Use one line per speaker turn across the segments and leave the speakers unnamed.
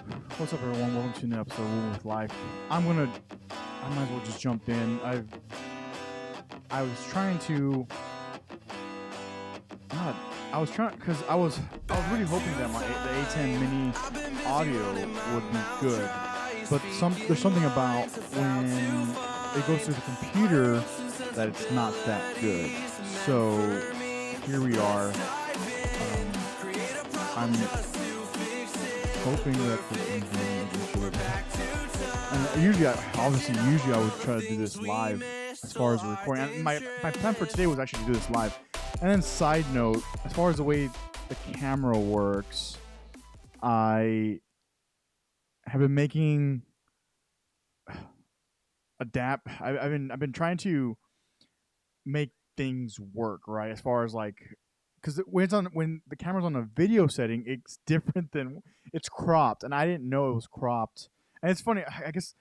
What's up, everyone? Welcome to another episode of Woman with Life. I might as well just jump in. I was trying to, God, I was trying because I was really hoping that the A10 Mini audio would be good, but there's something about when it goes through the computer that it's not that good. So here we are. I'm hoping that this is going to be good. And usually I would try to do this live as far as the recording. And my plan for today was actually to do this live. And then side note, as far as the way the camera works, I have been making I've been trying to make things work, right? As far as like, because when the camera's on a video setting, it's different than it's cropped, and I didn't know it was cropped. And it's funny. I guess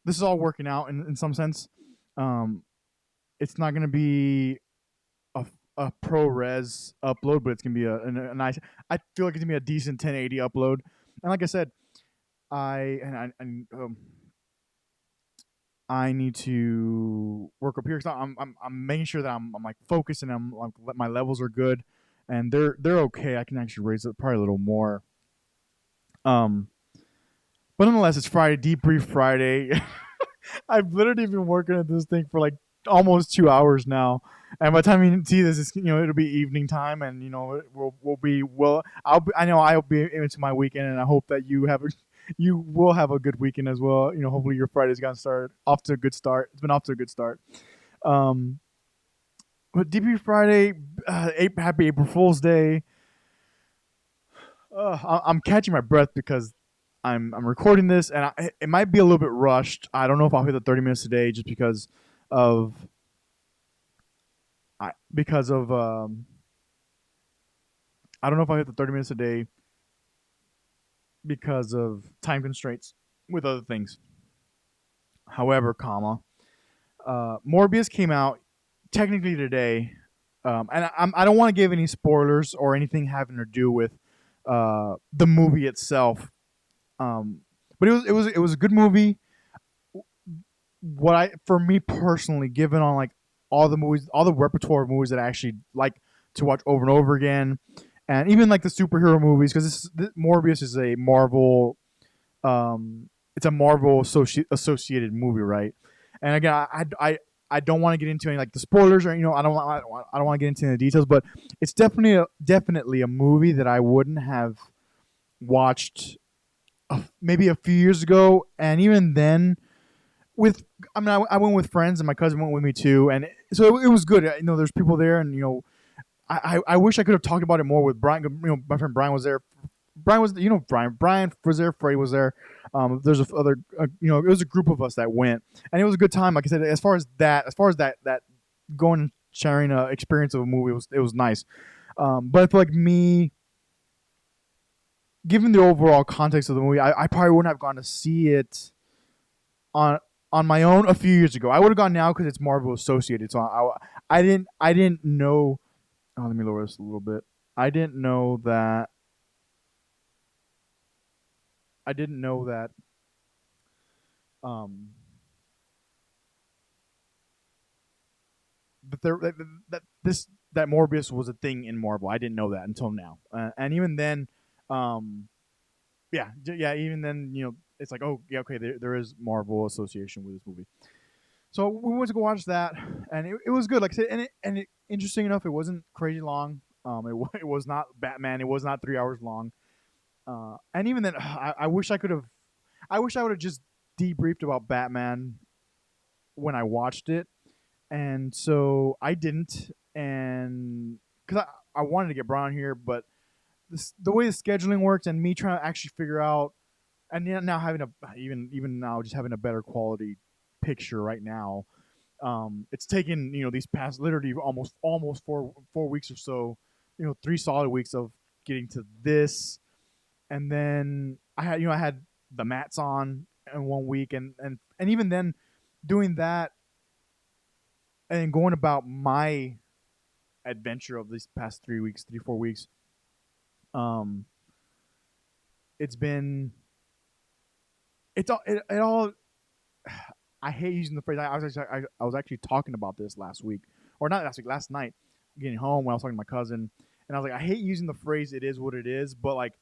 this is all working out in some sense. It's not gonna be a ProRes upload, but it's gonna be a nice. I feel like it's gonna be a decent 1080 upload. And like I said, I need to work up here because I'm making sure that I'm like focused and my levels are good, and they're okay. I can actually raise it probably a little more. But nonetheless, it's Friday, Debrief Friday. I've literally been working at this thing for like almost 2 hours now, and by the time you see this, it'll be evening time, and we'll be well. I know I'll be into my weekend, and I hope that you will have a good weekend as well. Hopefully your Friday's gotten started off to a good start. It's been off to a good start. But Debrief Friday, happy April Fool's Day. I'm catching my breath because I'm recording this, and it might be a little bit rushed. I don't know if I'll hit the 30 minutes a day just because of I don't know if I'll hit the 30 minutes a day because of time constraints with other things. However, Morbius came out technically today, and I don't want to give any spoilers or anything having to do with the movie itself. But it was a good movie. For me personally, given on like all the repertoire of movies that I actually like to watch over and over again, and even like the superhero movies, because Morbius is a Marvel, it's a Marvel associated movie, right? And again, I don't want to get into any like the spoilers, or I don't want to get into any details, but it's definitely a movie that I wouldn't have watched maybe a few years ago, and even then, I went with friends, and my cousin went with me too, and so it was good. There's people there, and I wish I could have talked about it more with Brian. My friend Brian was there. Brian was there. Freddie was there. There's other, it was a group of us that went, and it was a good time. Like I said, as far as that going and sharing an experience of a movie, it was nice. But I feel like me, given the overall context of the movie, I probably wouldn't have gone to see it on my own a few years ago. I would have gone now because it's Marvel associated. So I didn't know. Oh, let me lower this a little bit. I didn't know that. That Morbius was a thing in Marvel. I didn't know that until now. And even then, even then, it's like, oh yeah, okay, there is Marvel association with this movie. So we went to go watch that, and it was good. Like I said, interesting enough, it wasn't crazy long. It was not Batman. It was not 3 hours long. And even then, I wish I would have just debriefed about Batman when I watched it, and so I didn't, and because I wanted to get Brian here, but the way the scheduling works, and me trying to actually figure out, and now having even now just having a better quality picture right now. It's taken these past literally almost 4 weeks or so, 3 solid weeks of getting to this, and then I had the mats on in 1 week, and even then doing that and going about my adventure of these past 3 4 weeks, it's been it all. I hate using the phrase. I was actually talking about this last week, or not last week, last night, getting home when I was talking to my cousin, and I was like, I hate using the phrase "it is what it is," but like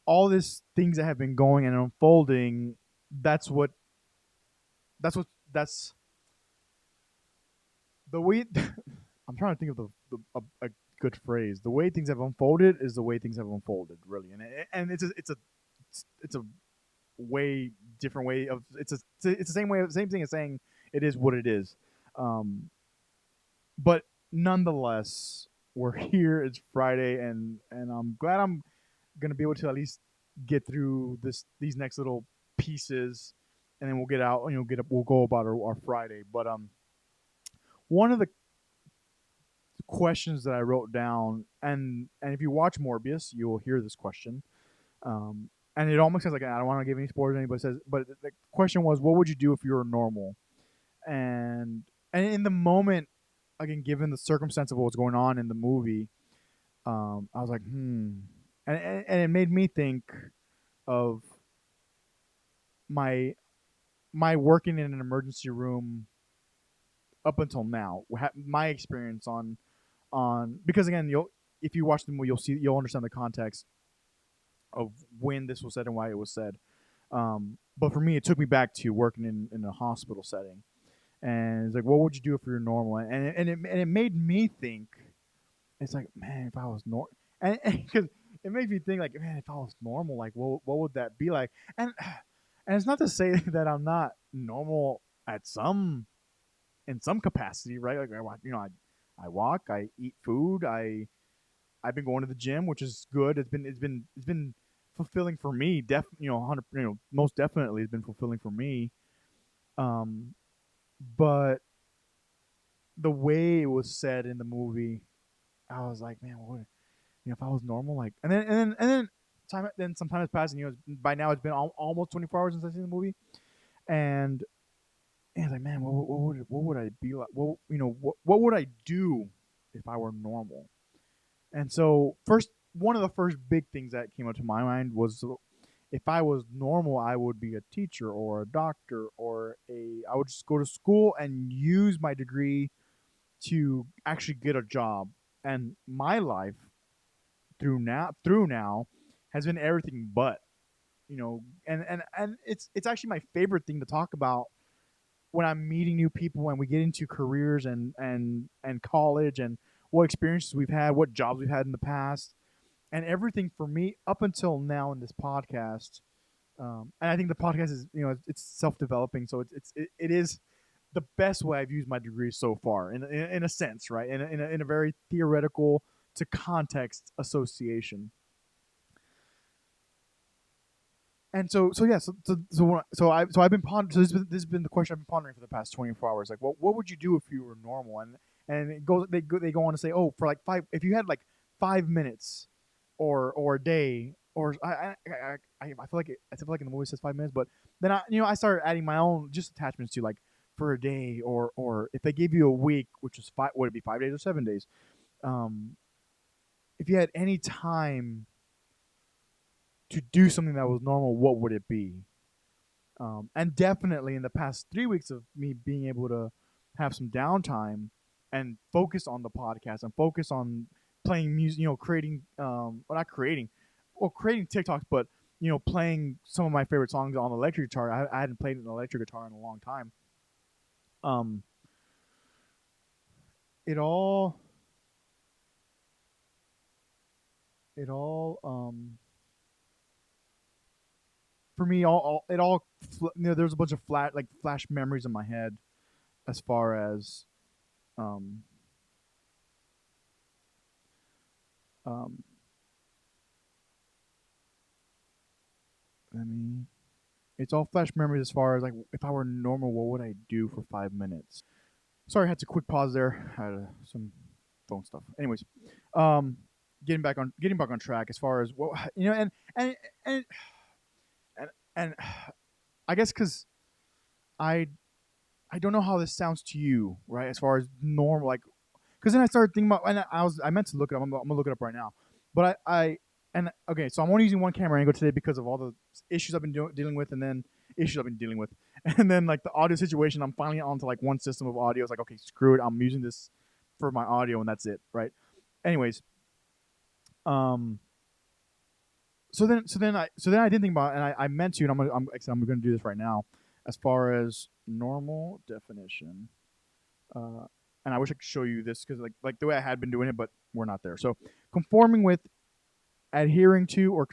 all these things that have been going and unfolding, that's what that's what that's the way. I'm trying to think of a good phrase. The way things have unfolded is the way things have unfolded, really, and it's a way different way of it's the same way same thing as saying it is what it is, um, but nonetheless, we're here. It's Friday, and I'm glad I'm gonna be able to at least get through these next little pieces, and then we'll get out. We'll go about our Friday. But one of the questions that I wrote down, and if you watch Morbius, you will hear this question. And it almost says like I don't want to give any spoilers, anybody says, but the question was, what would you do if you were normal? And and in the moment, again, given the circumstance of what was going on in the movie, I was like, and it made me think of my my working in an emergency room up until now. My experience on because again, you'll if you watch the movie, you'll understand the context of when this was said and why it was said. But for me, it took me back to working in a hospital setting, and it's like, what would you do if you were normal? And it made me think. It's like, man, if I was normal, and because it made me think, like, man, if I was normal, like, what would that be like? And it's not to say that I'm not normal at some in some capacity, right? Like, I walk, I eat food, I've been going to the gym, which is good. It's been fulfilling for me. 100, most definitely, it's been fulfilling for me. Um, but the way it was said in the movie, I was like, man, what? If I was normal, like, then some time has passed, and by now it's been almost 24 hours since I've seen the movie, and I was like, man, what would I be like? What would I do if I were normal? And so, one of the first big things that came up to my mind was, if I was normal, I would be a teacher or a doctor I would just go to school and use my degree to actually get a job. And my life through now has been everything but, and it's actually my favorite thing to talk about when I'm meeting new people and we get into careers and college and what experiences we've had, what jobs we've had in the past, and everything for me up until now in this podcast. And I think the podcast is, it's self developing, so it is the best way I've used my degree so far, in a sense, right? In a very theoretical to context association. And so yeah, I've been pondering. So this has been the question I've been pondering for the past 24 hours. Like, what would you do if you were normal? And they go on to say, oh, for like if you had like 5 minutes, or a day, or I feel like I feel like in the movie it says 5 minutes, but then I started adding my own just attachments to, like, for a day, or if they gave you a week, which was would it be 5 days or 7 days? Um, if you had any time to do something that was normal, what would it be? And definitely in the past 3 weeks of me being able to have some downtime and focus on the podcast and focus on playing music, creating, well, not creating, well, creating TikToks, but playing some of my favorite songs on electric guitar. I hadn't played an electric guitar in a long time. Um, it all, it all, for me, there's a bunch of flash memories in my head as far as, um, um, I mean, it's all flash memories as far as, like, if I were normal, what would I do for 5 minutes? Sorry, I had to quick pause there. I had some phone stuff. Anyways, um, getting back on track as far as what, and and and, and I guess because I I don't know how this sounds to you, right? As far as normal, like, because then I started thinking about, and I meant to look it up. I'm gonna look it up right now, but I and okay, so I'm only using one camera angle today because of all the issues I've been dealing with, and then issues I've been dealing with, and then like the audio situation. I'm finally onto like one system of audio. It's like, okay, screw it, I'm using this for my audio, and that's it, right? Anyways, um, so then I didn't think about it, and I meant to, and I'm gonna do this right now. As far as normal definition, uh, and I wish I could show you this because like the way I had been doing it, but we're not there. So conforming with, adhering to, or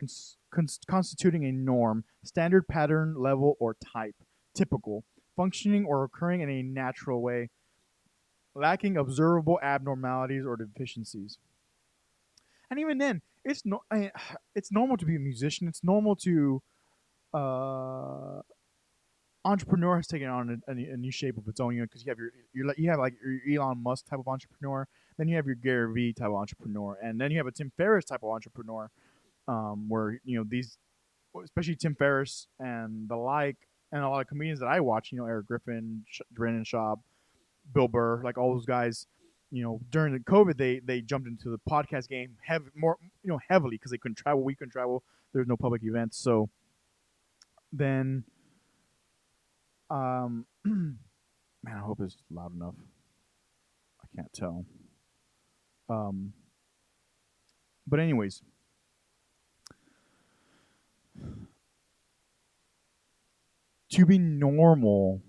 constituting a norm, standard, pattern, level, or type, typical, functioning or occurring in a natural way, lacking observable abnormalities or deficiencies. And even then, it's normal to be a musician. It's normal to uh, entrepreneur has taken on a new shape of its own. Because you have like your Elon Musk type of entrepreneur, then you have your Gary Vee type of entrepreneur, and then you have a Tim Ferriss type of entrepreneur, where these, especially Tim Ferriss and the like, and a lot of comedians that I watch, Eric Griffin, Brennan Schaub, Bill Burr, like all those guys, during the COVID, they jumped into the podcast game heavily because they couldn't travel. We couldn't travel. There's no public events. So then, man, I hope it's loud enough. I can't tell. Um, but anyways, to be normal,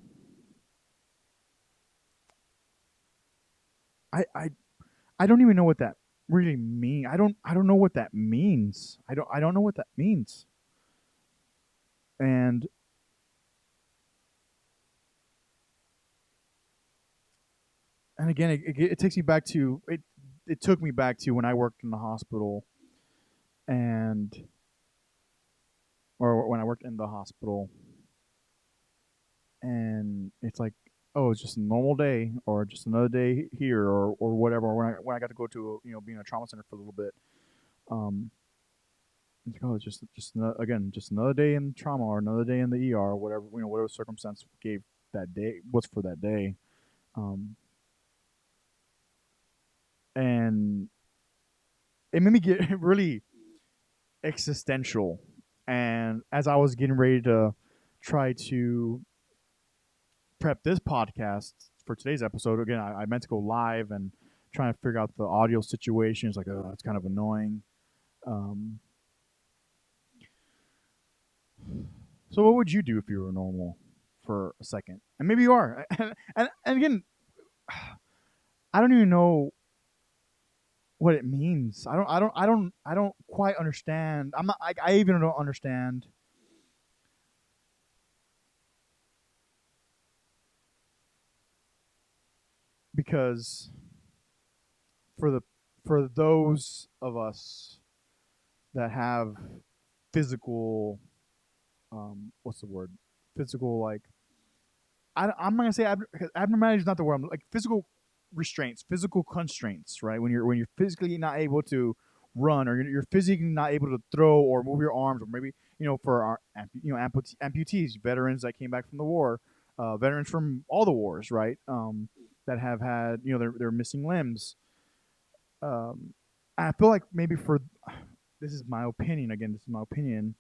I don't even know what that really mean. I don't know what that means. I don't know what that means. And again, it takes me back to it. It took me back to when I worked in the hospital, and or when I worked in the hospital, and it's like, oh, it's just a normal day, or just another day here, or whatever. Or when I got to go to being a trauma center for a little bit, um, it's like, oh, it's just again, just another day in trauma, or another day in the ER, or whatever, whatever circumstance gave that day, what's for that day. um, and it made me get really existential. And as I was getting ready to try to prep this podcast for today's episode, again, I meant to go live and trying to figure out the audio situation. It's like, oh, it's kind of annoying. Um, so, what would you do if you were normal for a second? And maybe you are. And again, I don't even know what it means. I don't quite understand. I'm not. I even don't understand because for the for those of us that have physical, what's the word? Physical, like, I'm not gonna say abnormality is not the word. I'm like physical restraints, physical constraints, right? When you're physically not able to run, or you're physically not able to throw or move your arms, or maybe for our amputees, veterans that came back from the war, veterans from all the wars, right? That have had they're missing limbs. I feel like maybe for this is my opinion. Again, this is my opinion.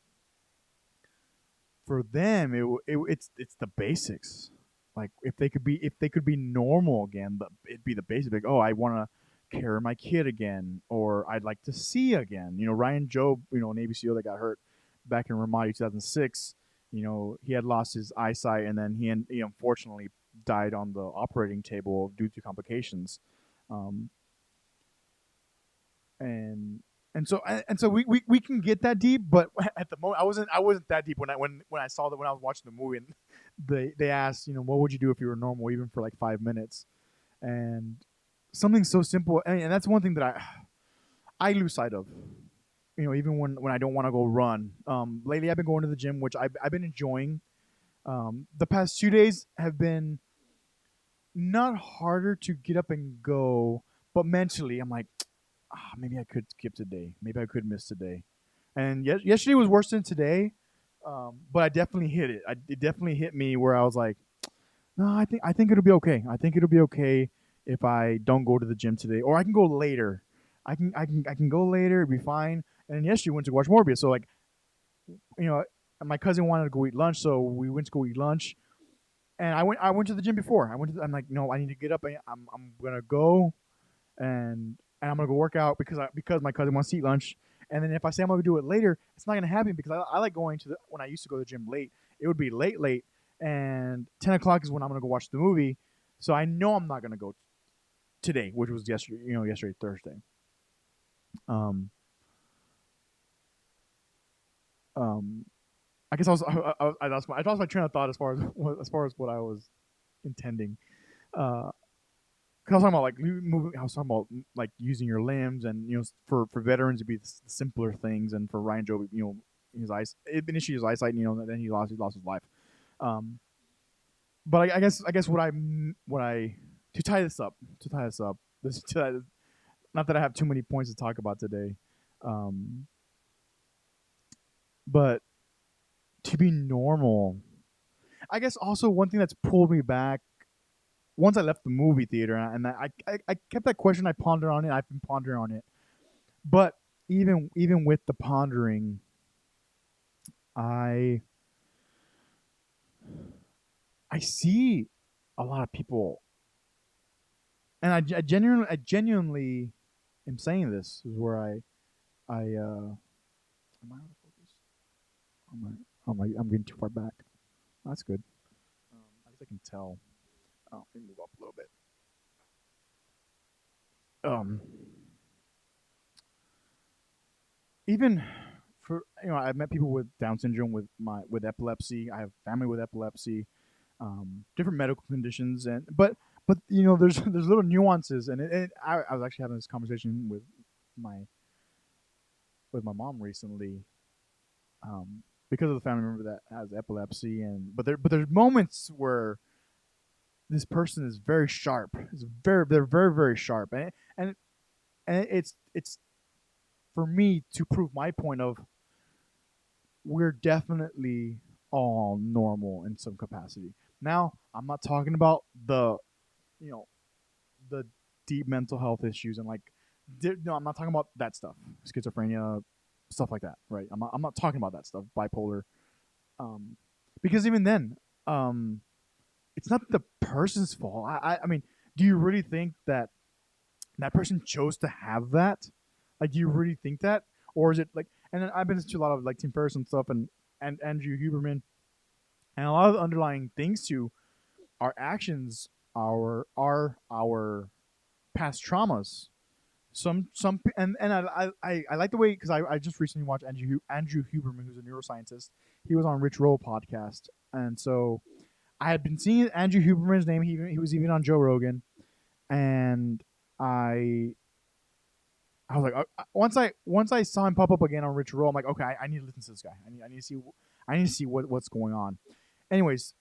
For them, it's the basics. Like if they could be normal again, but it'd be the basics. Like, oh, I want to carry my kid again, or I'd like to see again. Ryan Job, Navy SEAL that got hurt back in Ramadi 2006. He had lost his eyesight, and then he unfortunately died on the operating table due to complications. Um, and so we can get that deep, but at the moment I wasn't that deep when I saw that when I was watching the movie, and they asked, what would you do if you were normal, even for like 5 minutes. And something so simple, and that's one thing that I lose sight of, even when I don't want to go run. Lately I've been going to the gym, which I've been enjoying. The past 2 days have been not harder to get up and go, but mentally I'm like, maybe I could skip today. Maybe I could miss today. And yesterday was worse than today, but I definitely hit it. It definitely hit me where I was like, no, I think it'll be okay. I think it'll be okay if I don't go to the gym today, or I can go later. I can go later. It'll be fine. and then yesterday we went to watch Morbius. So like, you know, my cousin wanted to go eat lunch, so we went to go eat lunch. And I went to the gym before. I'm like, no, I need to get up. I'm gonna go and I'm gonna go work out because my cousin wants to eat lunch. And then if I say I'm gonna do it later, it's not gonna happen because I like going to the when I used to go to the gym late. It would be late, and 10 o'clock is when I'm gonna go watch the movie. So I know I'm not gonna go today, which was yesterday. Yesterday Thursday. Um, um, I guess I lost my train of thought as far as what I was intending. Cause I was talking about like moving. I was talking about like using your limbs, and for veterans to be the simpler things, and for Ryan Jobe, his eyes initially his eyesight, and then he lost his life. Um, but I guess what I to tie this up this not that I have too many points to talk about today, um, but to be normal. I guess also one thing that's pulled me back once I left the movie theater, and I kept that question. I pondered on it. I've been pondering on it. But even with the pondering, I I see a lot of people, and I genuinely am saying this is where I am I out of focus? I'm getting too far back. That's good. I guess I can tell. Oh, let me move up a little bit. Um, Even for I've met people with Down syndrome with epilepsy. I have family with epilepsy, different medical conditions, and but there's little nuances, I was actually having this conversation my with my mom recently, because of the family member that has epilepsy, but there's moments where this person is very sharp. They're very very sharp, and it's for me to prove my point of we're definitely all normal in some capacity. Now, I'm not talking about you know, the deep mental health issues and like, no, I'm not talking about that stuff, schizophrenia, stuff like that, right? I'm not talking about that stuff, bipolar, um, because even then, um, it's not the person's fault. I mean, do you really think that person chose to have that? Like, do you really think that, or is it like? And then I've been to a lot of like Tim Ferriss and stuff, and Andrew Huberman, and a lot of the underlying things to our actions, our past traumas. And I like the way because I just recently watched Andrew Huberman, who's a neuroscientist. He was on Rich Roll podcast, and so I had been seeing Andrew Huberman's name. He was even on Joe Rogan, and I I was like, once I saw him pop up again on Rich Roll, I'm like, okay, I need to listen to this guy. I need to see what's going on. Anyways,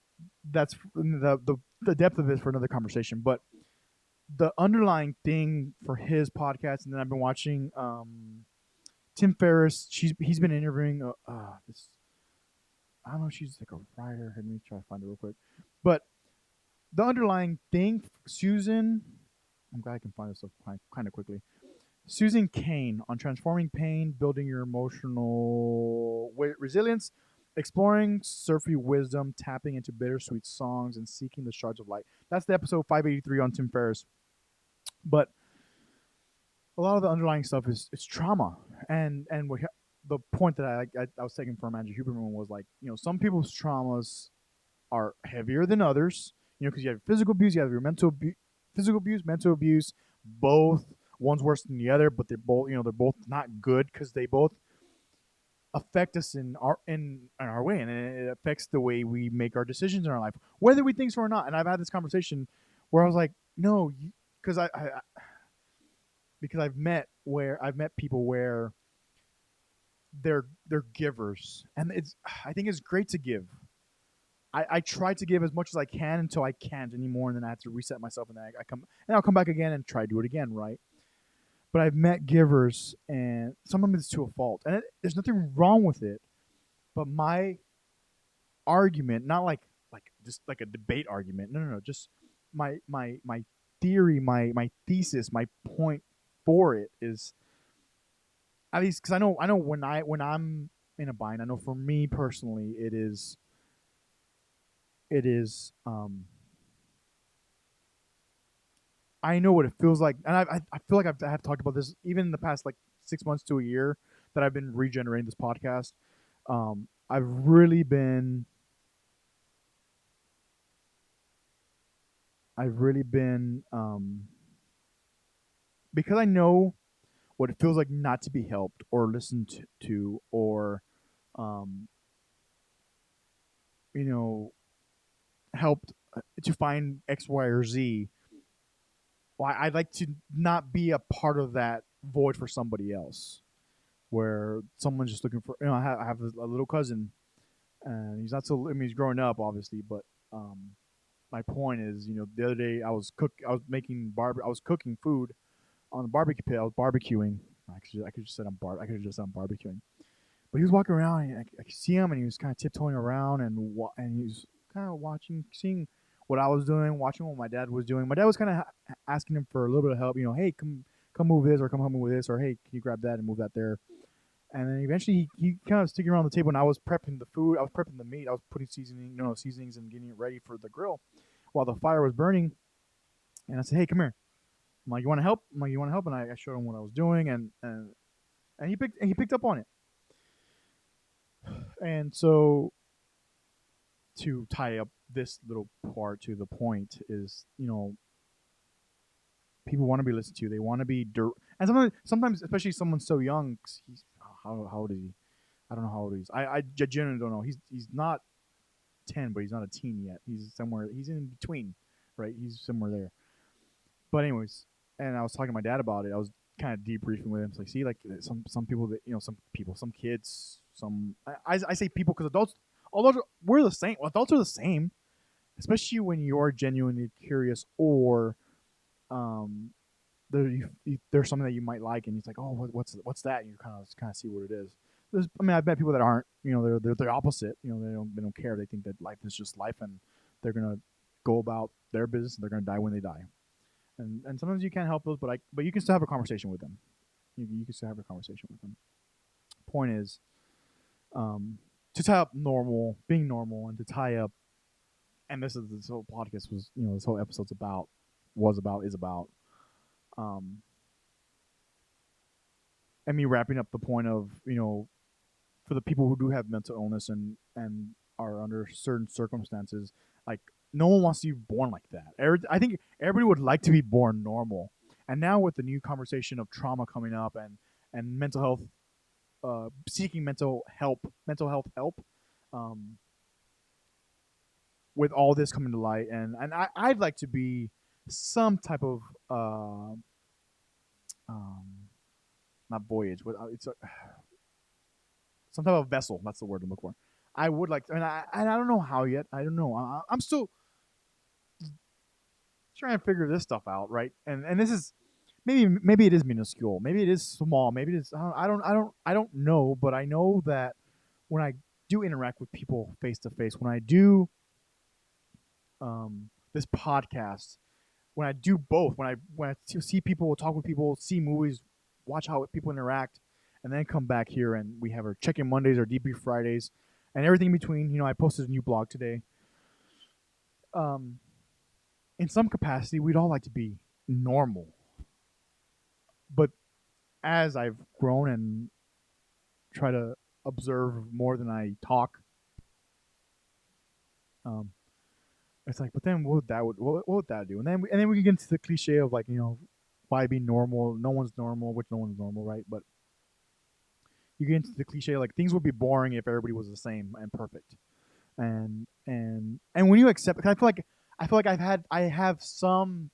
that's the depth of it for another conversation. But the underlying thing for his podcast, and then I've been watching Tim Ferriss. He's been interviewing this. I don't know. She's like a writer. Let me try to find it real quick. But the underlying thing, Susan. I'm glad I can find this stuff kind of quickly. Susan Cain on transforming pain, building your emotional resilience, exploring surfy wisdom, tapping into bittersweet songs, and seeking the shards of light. That's the episode 583 on Tim Ferriss. But a lot of the underlying stuff is trauma, and the point that I was taking from Andrew Huberman was like, some people's traumas are heavier than others. Because you have physical abuse, you have your physical abuse, mental abuse, both. One's worse than the other, but they're both not good because they both affect us in our way, and it affects the way we make our decisions in our life, whether we think so or not. And I've had this conversation where I was like, no, because because I've met people where they're givers, and I think it's great to give. I try to give as much as I can until I can't anymore, and then I have to reset myself, and then I'll come back again and try to do it again, right? But I've met givers, and some of them it's to a fault, and there's nothing wrong with it. But my argument, not like just like a debate argument, no, just my theory, my thesis, my point for it is at least because I know when I'm in a bind, I know for me personally, it is I know what it feels like, and I feel like I have talked about this even in the past like 6 months to a year that I've been regenerating this podcast. I've really been because I know what it feels like not to be helped or listened to or um, you know helped to find X, Y, or Z. Why I'd like to not be a part of that void for somebody else, where someone's just looking for. I have a little cousin, and he's not so. I mean, he's growing up, obviously, but my point is, the other day I was cooking food on the barbecue pit. I was barbecuing. I could just said I could have just said I'm barbecuing. But he was walking around, and I could see him, and he was kind of tiptoeing around, and he was kind of watching, seeing what I was doing, watching what my dad was doing. My dad was kind of asking him for a little bit of help. Hey, come move this, or come help me with this, or hey, can you grab that and move that there? And then eventually he kind of sticking around the table, and I was prepping the food. I was prepping the meat. I was putting seasonings and getting it ready for the grill while the fire was burning. And I said, "Hey, come here." I'm like, "You want to help?" I'm like, "You want to help?" And I showed him what I was doing, and he picked up on it. And so to tie up this little part to the point is, people want to be listened to. They want to be and sometimes, especially someone so young. He's how old is he? I don't know how old he is. I genuinely don't know. He's not 10, but he's not a teen yet. He's somewhere. He's in between, right? He's somewhere there. But anyways, and I was talking to my dad about it. I was kind of debriefing with him. It's like, see, like some people that some kids, I say people because adults, although we're the same. Well, adults are the same, especially when you're genuinely curious or um there's something that you might like, and it's like, oh, what's that? And you kind of see what it is. I've met people that aren't, they're the opposite. They don't care. They think that life is just life, and they're gonna go about their business, and they're gonna die when they die. And sometimes you can't help those, but you can still have a conversation with them. You can still have a conversation with them. Point is, to tie up being normal, and to tie up, and this whole podcast was, this whole episode's about, is about, um, and me wrapping up the point of, for the people who do have mental illness and are under certain circumstances, like, no one wants to be born like that. I think everybody would like to be born normal. And now with the new conversation of trauma coming up, and mental health, seeking mental health help, um, with all this coming to light, I'd like to be some type of um, not voyage, but it's some type of vessel. That's the word I'm looking for. I would like to, and I don't know how yet. I don't know. I'm still trying to figure this stuff out, right? And this is maybe it is minuscule. Maybe it is small. Maybe it is. I don't know. But I know that when I do interact with people face to face, when I do this podcast, when I do both, when I see people, talk with people, see movies, watch how people interact, and then come back here and we have our check-in Mondays, our Debrief Fridays, and everything in between. I posted a new blog today. Um, in some capacity, we'd all like to be normal, but as I've grown and try to observe more than I talk, um, it's like, but then what would that do? And then we get into the cliche of, like, why be normal? No one's normal, which no one's normal, right? But you get into the cliche, like, things would be boring if everybody was the same and perfect. And when you accept, I feel like I have some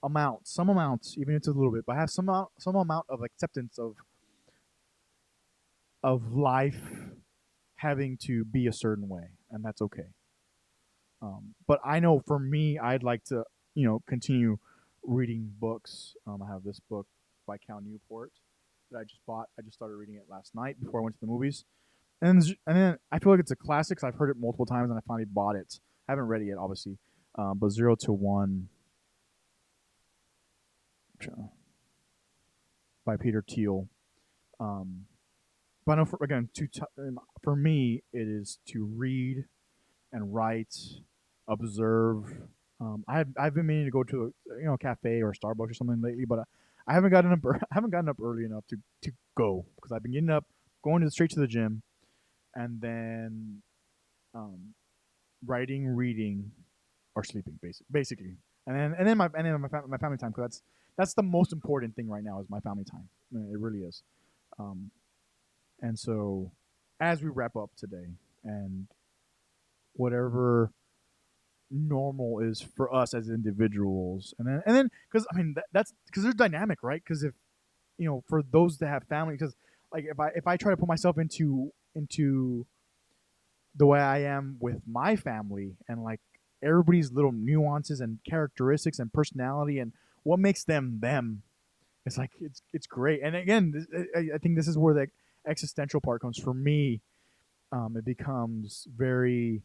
amounts, even if it's a little bit, but I have some amount of acceptance of life having to be a certain way, and that's okay. But I know for me, I'd like to, continue reading books. I have this book by Cal Newport that I just bought. I just started reading it last night before I went to the movies, and then I feel like it's a classic. 'Cause I've heard it multiple times, and I finally bought it. I haven't read it yet, obviously, but 0 to 1. by Peter Thiel. Um, but I know for me, it is to read and write, observe. I've been meaning to go to a cafe or Starbucks or something lately, but I haven't gotten up. I haven't gotten up early enough to go because I've been getting up, going straight to the gym, and then um, writing, reading, or sleeping, basically. And then my family time, because that's the most important thing right now is my family time. It really is. Um, and so, as we wrap up today, and whatever normal is for us as individuals, and then because I mean that's because there's dynamic, right? Because if for those that have family, because like if I try to put myself into the way I am with my family, and like everybody's little nuances and characteristics and personality and what makes them them, it's like it's great. And again, I think this is where the existential part comes for me. It becomes very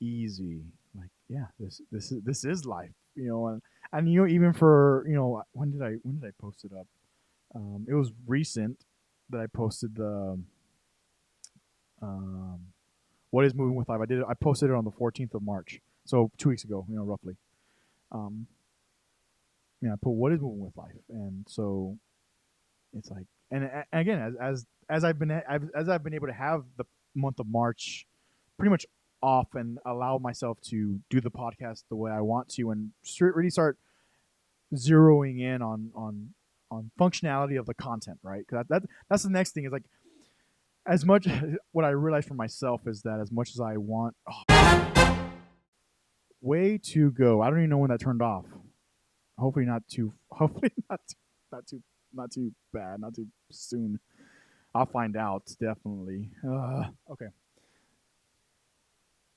easy. Like, yeah, this is life, and even for when did I post it up? It was recent that I posted the um, what is moving with life. I posted it on the 14th of March, so 2 weeks ago, roughly. Um, I put what is moving with life, and so it's like, and again, as I've been able to have the month of March pretty much off and allow myself to do the podcast the way I want to, and really start zeroing in on functionality of the content, right? Because that's the next thing is like as much what I realized for myself is that as much as I want, way to go. I don't even know when that turned off. Hopefully not too. Hopefully not too. Not too bad. Not too soon. I'll find out definitely. Okay.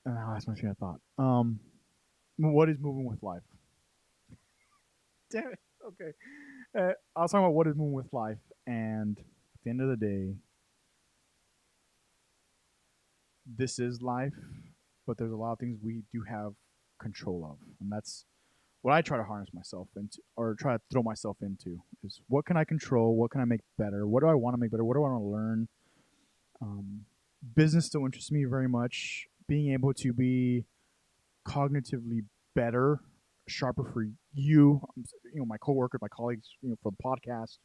That's my train of thought. What is moving with life? Damn it. Okay. I was talking about what is moving with life, and at the end of the day, this is life, but there's a lot of things we do have control of, and that's what I try to harness myself into, or try to throw myself into, is what can I control? What can I make better? What do I want to make better? What do I want to learn? Um, Business still interests me very much. Being able to be cognitively better, sharper for my coworkers, my colleagues, for the podcast.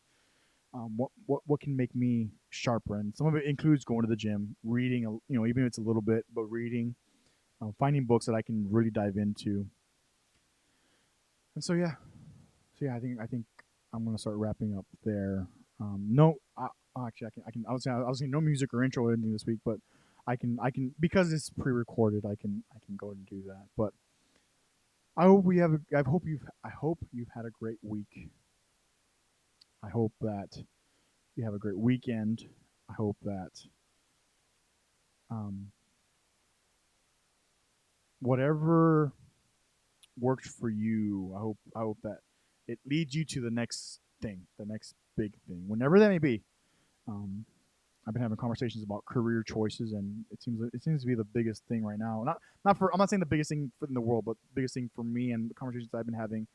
What can make me sharper? And some of it includes going to the gym, reading, even if it's a little bit, but reading, finding books that I can really dive into. And so yeah, I think I'm gonna start wrapping up there. No, actually, I was saying no music or intro or anything this week, but I can because it's pre-recorded. I can go and do that. But I hope you've had a great week. I hope that you have a great weekend. I hope that um, whatever works for you, I hope that it leads you to the next thing, the next big thing, whenever that may be. Um, I've been having conversations about career choices, and it seems to be the biggest thing right now. I'm not saying the biggest thing in the world, but the biggest thing for me and the conversations I've been having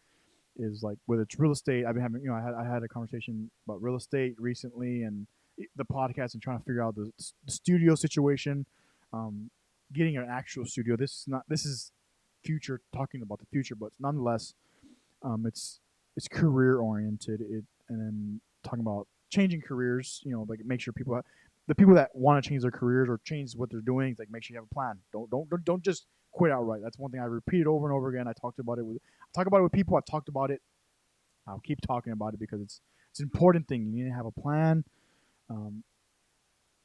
is like whether it's real estate. I've been having, I had a conversation about real estate recently, and the podcast, and trying to figure out the studio situation, um, getting an actual studio. This is future, talking about the future, but nonetheless, it's career oriented. And then talking about changing careers. Like make sure the people that want to change their careers or change what they're doing, it's like make sure you have a plan. Don't just quit outright. That's one thing I repeated over and over again. I talk about it with people. I've talked about it. I'll keep talking about it because it's an important thing. You need to have a plan. Um,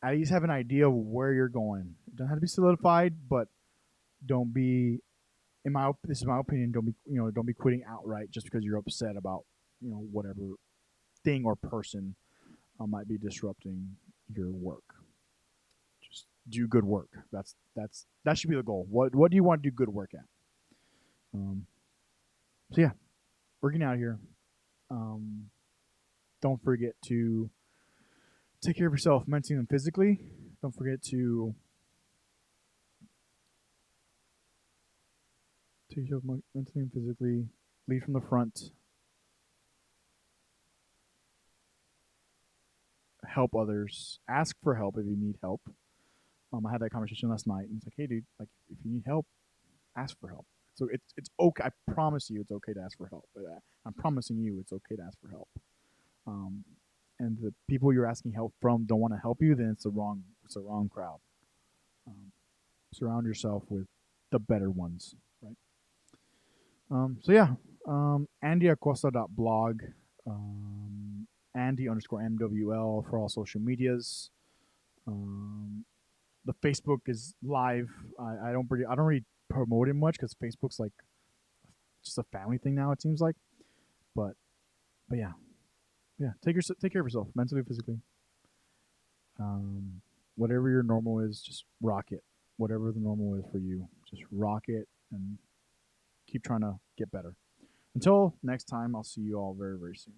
at least have an idea of where you're going. It doesn't have to be solidified, but don't be this is my opinion. Don't be quitting outright just because you're upset about whatever thing or person might be disrupting your work. Just do good work. That should be the goal. What do you want to do good work at? So yeah, working out here. Um, don't forget to take care of yourself mentally and physically. Don't forget to take care of yourself mentally and physically. Lead from the front. help others. Ask for help if you need help. I had that conversation last night, and it's like, hey, dude, like if you need help, ask for help. So it's okay. I promise you, it's okay to ask for help. But I'm promising you, it's okay to ask for help. Um, and the people you're asking help from don't want to help you, then it's the wrong crowd. Um, Surround yourself with the better ones, right? So yeah, andyacosta.blog, Andy underscore MWL for all social medias. Um, the Facebook is live. I don't really promote it much because Facebook's like just a family thing now. It seems like, but yeah, take care of yourself mentally, physically. Um, Whatever your normal is, just rock it. Whatever the normal is for you, just rock it and keep trying to get better. Until next time, I'll see you all very, very soon.